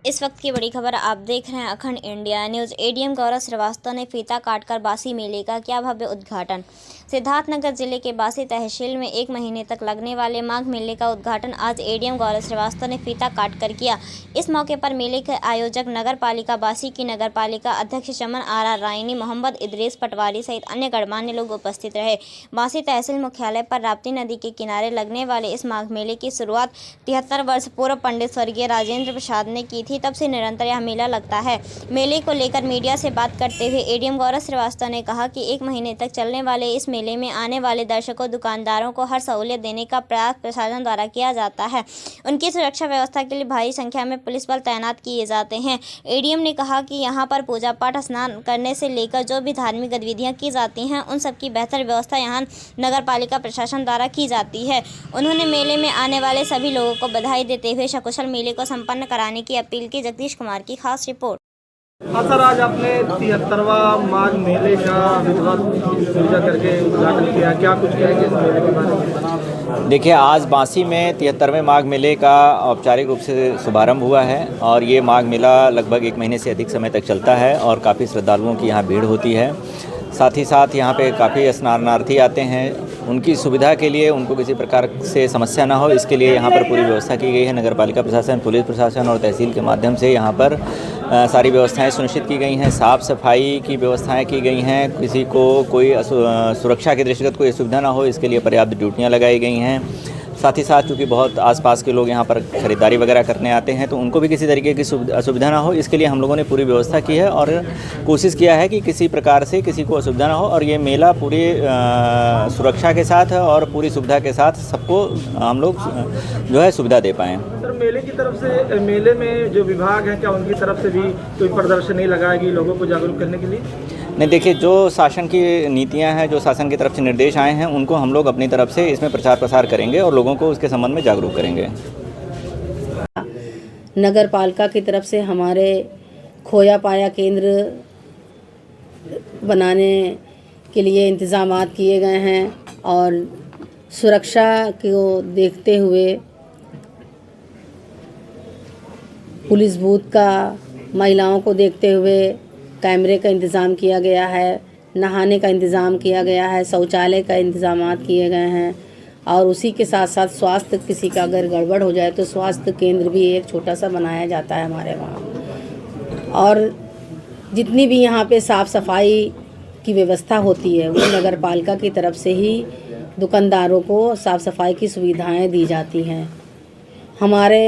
इस वक्त की बड़ी खबर आप देख रहे हैं अखंड इंडिया न्यूज़। एडीएम गौरव श्रीवास्तव ने फीता काटकर बासी मेले का किया भव्य उद्घाटन। सिद्धार्थनगर जिले के बासी तहसील में 1 महीने तक लगने वाले माघ मेले का उद्घाटन आज एडीएम गौरव श्रीवास्तव ने फीता काटकर किया। इस मौके पर मेले के आयोजक नगर पालिका बासी की नगर पालिका अध्यक्ष चमन आरा रायनी, मोहम्मद इदरीस पटवारी सहित अन्य गणमान्य लोग उपस्थित रहे। बासी तहसील मुख्यालय पर राप्ती नदी के किनारे लगने वाले इस माघ मेले की शुरुआत 73 वर्ष पूर्व पंडित स्वर्गीय राजेंद्र प्रसाद ने की थी। तब से निरंतर यह मेला लगता है। मेले को लेकर मीडिया से बात करते हुए एडीएम गौरव श्रीवास्तव ने कहा कि 1 महीने तक चलने वाले इस मेले में आने वाले दर्शकों, दुकानदारों को हर सहूलियत देने का प्रयास प्रशासन द्वारा किया जाता है। उनकी सुरक्षा व्यवस्था के लिए भारी संख्या में पुलिस बल तैनात किए जाते हैं। एडीएम ने कहा कि यहाँ पर पूजा पाठ, स्नान करने से लेकर जो भी धार्मिक गतिविधियाँ की जाती हैं, उन सबकी बेहतर व्यवस्था यहाँ नगर पालिका प्रशासन द्वारा की जाती है। उन्होंने मेले में आने वाले सभी लोगों को बधाई देते हुए सकुशल मेले को संपन्न कराने की अपील की। जगदीश कुमार की खास रिपोर्ट। हाँ सर, आज आपने 73वां माघ मेले का विधिवत पूजा करके उद्घाटन किया, क्या कुछ कहेंगे इस मेले के बारे में? देखिए, आज बासी में 73वें माघ मेले का औपचारिक रूप से शुभारंभ हुआ है और ये माघ मेला लगभग 1 महीने से अधिक समय तक चलता है और काफ़ी श्रद्धालुओं की यहाँ भीड़ होती है। साथ ही साथ यहाँ पे काफ़ी स्नानार्थी आते हैं। उनकी सुविधा के लिए, उनको किसी प्रकार से समस्या ना हो, इसके लिए यहाँ पर पूरी व्यवस्था की गई है। नगर पालिका प्रशासन, पुलिस प्रशासन और तहसील के माध्यम से यहाँ पर सारी व्यवस्थाएं सुनिश्चित की गई हैं। साफ़ सफाई की व्यवस्थाएं की गई हैं। किसी को कोई सुरक्षा के दृष्टिगत कोई असुविधा ना हो, इसके लिए पर्याप्त ड्यूटियाँ लगाई गई हैं। साथ ही साथ चूँकि बहुत आसपास के लोग यहाँ पर ख़रीदारी वगैरह करने आते हैं, तो उनको भी किसी तरीके की असुविधा ना हो, इसके लिए हम लोगों ने पूरी व्यवस्था की है और कोशिश किया है कि किसी प्रकार से किसी को असुविधा ना हो और ये मेला पूरी सुरक्षा के साथ और पूरी सुविधा के साथ सबको हम लोग जो है सुविधा दे पाएँ। सर, मेले की तरफ से, मेले में जो विभाग है, क्या उनकी तरफ से भी कोई प्रदर्शनी लगाएगी लोगों को जागरूक करने के लिए? नहीं, देखिए, जो शासन की नीतियां हैं, जो शासन की तरफ से निर्देश आए हैं, उनको हम लोग अपनी तरफ से इसमें प्रचार प्रसार करेंगे और लोगों को उसके संबंध में जागरूक करेंगे। नगर पालिका की तरफ से हमारे खोया पाया केंद्र बनाने के लिए इंतज़ामात किए गए हैं और सुरक्षा को देखते हुए पुलिस बूथ का, महिलाओं को देखते हुए कैमरे का इंतज़ाम किया गया है, नहाने का इंतज़ाम किया गया है, शौचालय का इंतज़ामात किए गए हैं और उसी के साथ साथ स्वास्थ्य, किसी का अगर गड़बड़ हो जाए तो स्वास्थ्य केंद्र भी एक छोटा सा बनाया जाता है हमारे वहाँ। और जितनी भी यहाँ पे साफ़ सफाई की व्यवस्था होती है वो नगर पालिका की तरफ से ही दुकानदारों को साफ़ सफाई की सुविधाएँ दी जाती हैं। हमारे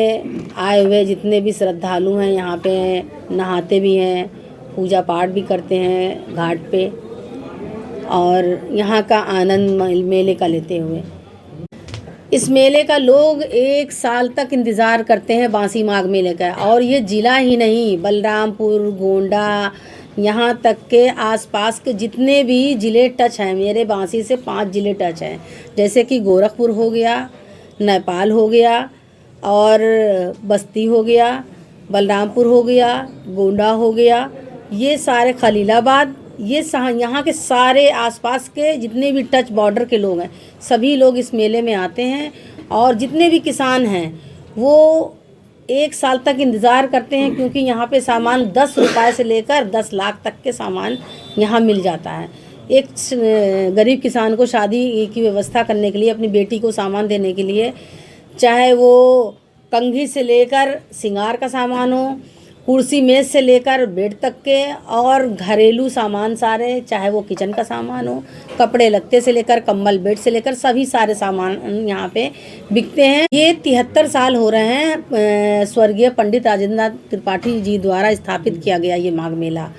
आए हुए जितने भी श्रद्धालु हैं यहाँ पे नहाते भी हैं, पूजा पाठ भी करते हैं घाट पे और यहाँ का आनंद मेले का लेते हुए। इस मेले का लोग 1 साल तक इंतज़ार करते हैं बासी माघ मेले का। और ये ज़िला ही नहीं, बलरामपुर, गोंडा, यहाँ तक के आसपास के जितने भी ज़िले टच हैं, मेरे बासी से 5 ज़िले टच हैं, जैसे कि गोरखपुर हो गया, नेपाल हो गया और बस्ती हो गया, बलरामपुर हो गया, गोंडा हो गया, ये सारे खलीलाबाद, ये यहाँ के सारे आसपास के जितने भी टच बॉर्डर के लोग हैं, सभी लोग इस मेले में आते हैं। और जितने भी किसान हैं वो 1 साल तक इंतज़ार करते हैं, क्योंकि यहाँ पे सामान 10 रुपये से लेकर 10 लाख तक के सामान यहाँ मिल जाता है। एक गरीब किसान को शादी की व्यवस्था करने के लिए, अपनी बेटी को सामान देने के लिए, चाहे वो कंघी से लेकर सिंगार का सामान हो, कुर्सी मेज़ से लेकर बेड तक के, और घरेलू सामान सारे, चाहे वो किचन का सामान हो, कपड़े लत्ते से लेकर कंबल बेड से लेकर सभी सारे सामान यहाँ पे बिकते हैं। ये 73 साल हो रहे हैं स्वर्गीय पंडित राजेंद्र त्रिपाठी जी द्वारा स्थापित किया गया ये माघ मेला।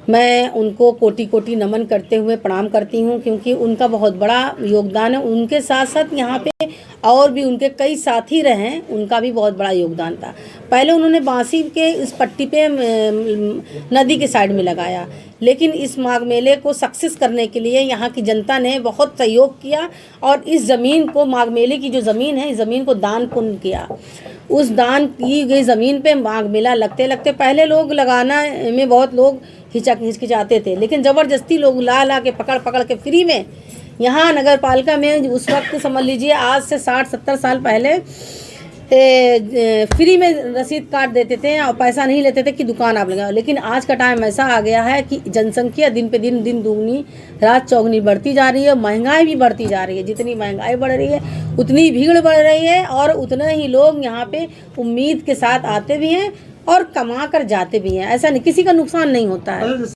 मैं उनको कोटि कोटि नमन करते हुए प्रणाम करती हूँ, क्योंकि उनका बहुत बड़ा योगदान है। उनके साथ साथ यहाँ पे और भी उनके कई साथी रहे, उनका भी बहुत बड़ा योगदान था। पहले उन्होंने बासी के इस पट्टी पे नदी के साइड में लगाया, लेकिन इस माघ मेले को सक्सेस करने के लिए यहाँ की जनता ने बहुत सहयोग किया और इस ज़मीन को, माघ मेले की जो ज़मीन है, इस ज़मीन को दान पुण्य किया। उस दान की गई ज़मीन पे माघ मेला लगते लगते पहले लोग लगाना में बहुत लोग हिचकिचाते थे, लेकिन ज़बरदस्ती लोग ला के पकड़ के फ्री में यहाँ नगर पालिका में, उस वक्त समझ लीजिए आज से 60-70 साल पहले फ्री में रसीद काट देते थे और पैसा नहीं लेते थे कि दुकान आप लगाओ। लेकिन आज का टाइम ऐसा आ गया है कि जनसंख्या दिन पे दिन दुगनी रात चौगनी बढ़ती जा रही है, महंगाई भी बढ़ती जा रही है। जितनी महंगाई बढ़ रही है उतनी भीड़ बढ़ रही है और उतने ही लोग यहाँ पे उम्मीद के साथ आते भी हैं और कमा कर जाते भी हैं। ऐसा नहीं, किसी का नुकसान नहीं होता है।